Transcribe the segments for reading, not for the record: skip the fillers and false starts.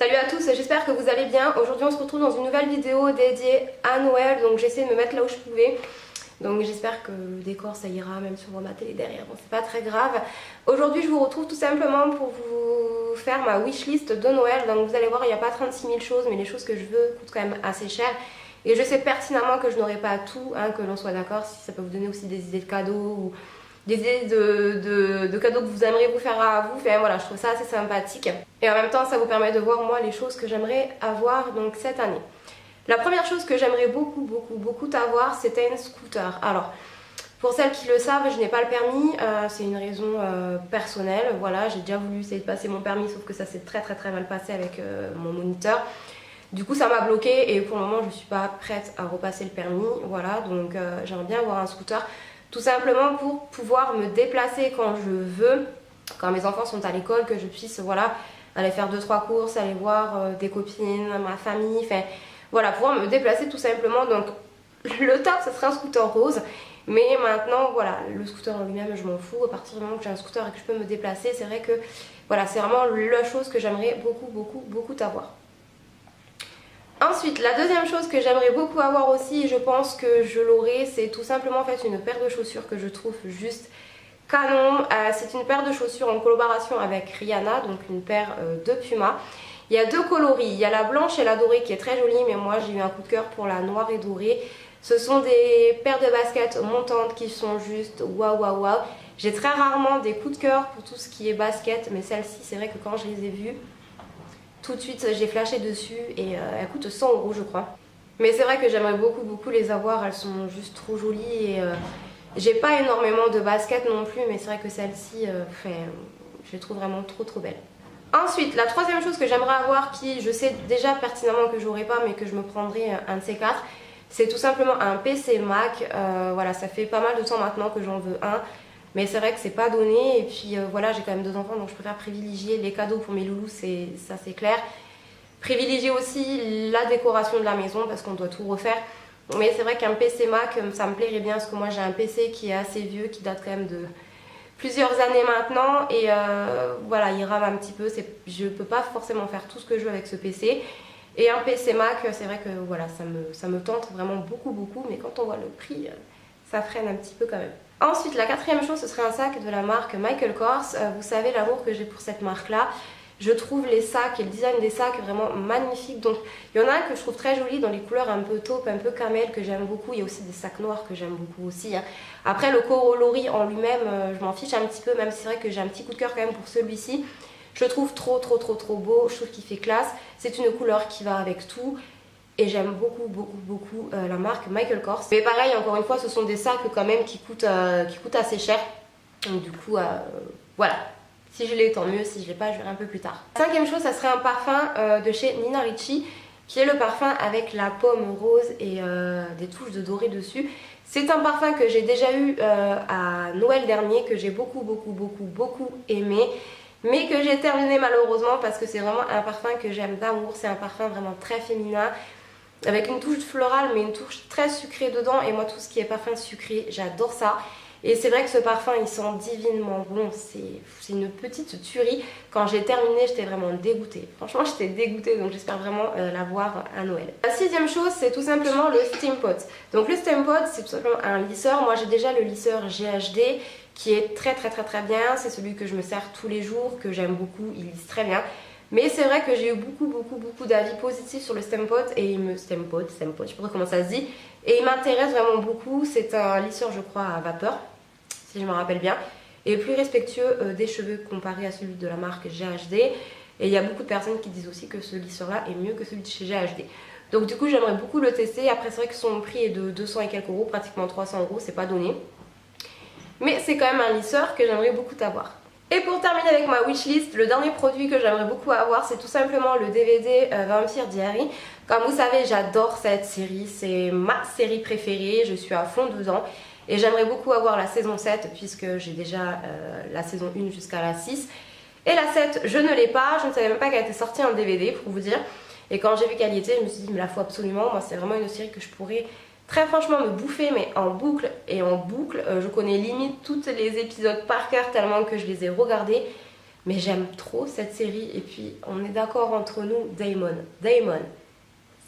Salut à tous, j'espère que vous allez bien. Aujourd'hui on se retrouve dans une nouvelle vidéo dédiée à Noël. Donc j'ai essayé de me mettre là où je pouvais. Donc j'espère que le décor ça ira, même si on voit ma télé derrière, bon c'est pas très grave. Aujourd'hui je vous retrouve tout simplement pour vous faire ma wishlist de Noël. Donc vous allez voir, il n'y a pas 36 000 choses, mais les choses que je veux coûtent quand même assez cher. Et je sais pertinemment que je n'aurai pas tout, hein, que l'on soit d'accord, si ça peut vous donner aussi des idées de cadeaux ou des idées de cadeaux que vous aimeriez vous faire à vous. Enfin voilà, je trouve ça assez sympathique. Et en même temps, ça vous permet de voir moi les choses que j'aimerais avoir donc cette année. La première chose que j'aimerais beaucoup avoir, c'était un scooter. Alors, pour celles qui le savent, je n'ai pas le permis, c'est une raison personnelle. Voilà, j'ai déjà voulu essayer de passer mon permis, sauf que ça s'est très mal passé avec mon moniteur. Du coup ça m'a bloqué et pour le moment je ne suis pas prête à repasser le permis. Voilà, donc j'aimerais bien avoir un scooter. Tout simplement pour pouvoir me déplacer quand je veux, quand mes enfants sont à l'école, que je puisse voilà, aller faire 2-3 courses, aller voir des copines, ma famille, enfin voilà, pouvoir me déplacer tout simplement. Donc le top ce serait un scooter rose, mais maintenant voilà, le scooter en lui-même je m'en fous. À partir du moment que j'ai un scooter et que je peux me déplacer, c'est vrai que voilà, c'est vraiment la chose que j'aimerais beaucoup avoir. Ensuite, la deuxième chose que j'aimerais beaucoup avoir aussi, je pense que je l'aurai, c'est tout simplement en fait une paire de chaussures que je trouve juste canon. C'est une paire de chaussures en collaboration avec Rihanna, donc une paire de Puma. Il y a deux coloris, il y a la blanche et la dorée qui est très jolie, mais moi j'ai eu un coup de cœur pour la noire et dorée. Ce sont des paires de baskets montantes qui sont juste waouh. J'ai très rarement des coups de cœur pour tout ce qui est basket, mais celle-ci c'est vrai que quand je les ai vues, tout de suite j'ai flashé dessus et elles coûtent 100 € je crois. Mais c'est vrai que j'aimerais beaucoup les avoir, elles sont juste trop jolies et j'ai pas énormément de baskets non plus, mais c'est vrai que celle-ci, je les trouve vraiment trop belles. Ensuite, la troisième chose que j'aimerais avoir, qui je sais déjà pertinemment que j'aurai pas mais que je me prendrai un de ces quatre, c'est tout simplement un PC Mac. Voilà, ça fait pas mal de temps maintenant que j'en veux un. Mais c'est vrai que c'est pas donné et puis voilà, j'ai quand même 2 enfants donc je préfère privilégier les cadeaux pour mes loulous, ça c'est clair. Privilégier aussi la décoration de la maison parce qu'on doit tout refaire. Mais c'est vrai qu'un PC Mac ça me plairait bien parce que moi j'ai un PC qui est assez vieux, qui date quand même de plusieurs années maintenant et voilà, il rame un petit peu, je peux pas forcément faire tout ce que je veux avec ce PC. Et un PC Mac, c'est vrai que voilà, ça me tente vraiment beaucoup, mais quand on voit le prix, ça freine un petit peu quand même. Ensuite, la quatrième chose, ce serait un sac de la marque Michael Kors. Vous savez l'amour que j'ai pour cette marque-là. Je trouve les sacs et le design des sacs vraiment magnifiques. Donc, il y en a un que je trouve très joli dans les couleurs un peu taupe, un peu camel, que j'aime beaucoup. Il y a aussi des sacs noirs que j'aime beaucoup aussi. Après, le coloris en lui-même, je m'en fiche un petit peu, même si c'est vrai que j'ai un petit coup de cœur quand même pour celui-ci. Je le trouve trop beau, je trouve qu'il fait classe. C'est une couleur qui va avec tout. Et j'aime beaucoup la marque Michael Kors. Mais pareil, encore une fois, ce sont des sacs quand même qui coûtent assez cher. Donc du coup, voilà. Si je l'ai, tant mieux. Si je l'ai pas, je verrai un peu plus tard. La cinquième chose, ça serait un parfum de chez Nina Ricci, qui est le parfum avec la pomme rose et des touches de doré dessus. C'est un parfum que j'ai déjà eu à Noël dernier, que j'ai beaucoup aimé, mais que j'ai terminé malheureusement parce que c'est vraiment un parfum que j'aime d'amour. C'est un parfum vraiment très féminin, avec une touche florale mais une touche très sucrée dedans, et moi tout ce qui est parfum sucré j'adore ça. Et c'est vrai que ce parfum il sent divinement bon, c'est une petite tuerie. Quand j'ai terminé j'étais vraiment dégoûtée, franchement j'étais dégoûtée, donc j'espère vraiment l'avoir à Noël. La sixième chose c'est tout simplement le Steam Pot. Donc le Steam Pot c'est tout simplement un lisseur. Moi j'ai déjà le lisseur GHD qui est très bien, c'est celui que je me sers tous les jours, que j'aime beaucoup, il lisse très bien. Mais c'est vrai que j'ai eu beaucoup d'avis positifs sur le Steam Pot et Steam Pot, je sais pas comment ça se dit, et il m'intéresse vraiment beaucoup. C'est un lisseur je crois à vapeur, si je me rappelle bien, et plus respectueux des cheveux comparé à celui de la marque GHD. Et il y a beaucoup de personnes qui disent aussi que ce lisseur là est mieux que celui de chez GHD. Donc du coup j'aimerais beaucoup le tester. Après c'est vrai que son prix est de 200 et quelques euros, pratiquement 300 €, c'est pas donné. Mais c'est quand même un lisseur que j'aimerais beaucoup avoir. Et pour terminer avec ma wishlist, le dernier produit que j'aimerais beaucoup avoir, c'est tout simplement le DVD Vampire Diaries. Comme vous savez, j'adore cette série, c'est ma série préférée, je suis à fond dedans. Et j'aimerais beaucoup avoir la saison 7 puisque j'ai déjà la saison 1 jusqu'à la 6. Et la 7, je ne l'ai pas, je ne savais même pas qu'elle était sortie en DVD pour vous dire. Et quand j'ai vu qu'elle y était, je me suis dit, mais la faut absolument, moi c'est vraiment une série que je pourrais très franchement me bouffer, mais en boucle et en boucle. Je connais limite tous les épisodes par cœur tellement que je les ai regardés. Mais j'aime trop cette série. Et puis, on est d'accord entre nous, Damon. Damon,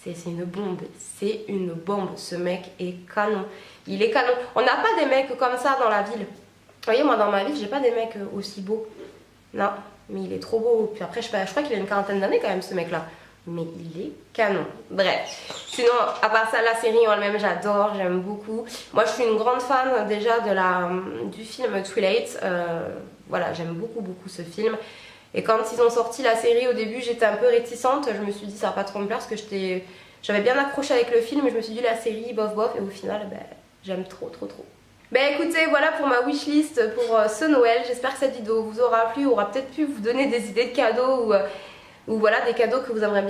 c'est une bombe. C'est une bombe. Ce mec est canon. Il est canon. On n'a pas des mecs comme ça dans la ville. Vous voyez, moi, dans ma ville, j'ai pas des mecs aussi beaux. Non, mais il est trop beau. Puis après, je crois qu'il a une quarantaine d'années quand même, ce mec-là. Mais il est canon. Bref. Sinon, à part ça, la série en elle-même, j'adore, j'aime beaucoup. Moi, je suis une grande fan déjà du film Twilight. Voilà, j'aime beaucoup ce film. Et quand ils ont sorti la série, au début, j'étais un peu réticente. Je me suis dit, ça va pas trop me plaire parce que j'avais bien accroché avec le film. Et je me suis dit, la série, bof. Et au final, ben, j'aime trop. Ben écoutez, voilà pour ma wishlist pour ce Noël. J'espère que cette vidéo vous aura plu, aura peut-être pu vous donner des idées de cadeaux ou voilà des cadeaux que vous aimeriez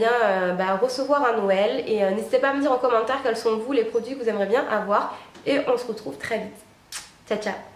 bien recevoir à Noël. Et n'hésitez pas à me dire en commentaire quels sont vous les produits que vous aimeriez bien avoir. Et on se retrouve très vite. Ciao ciao.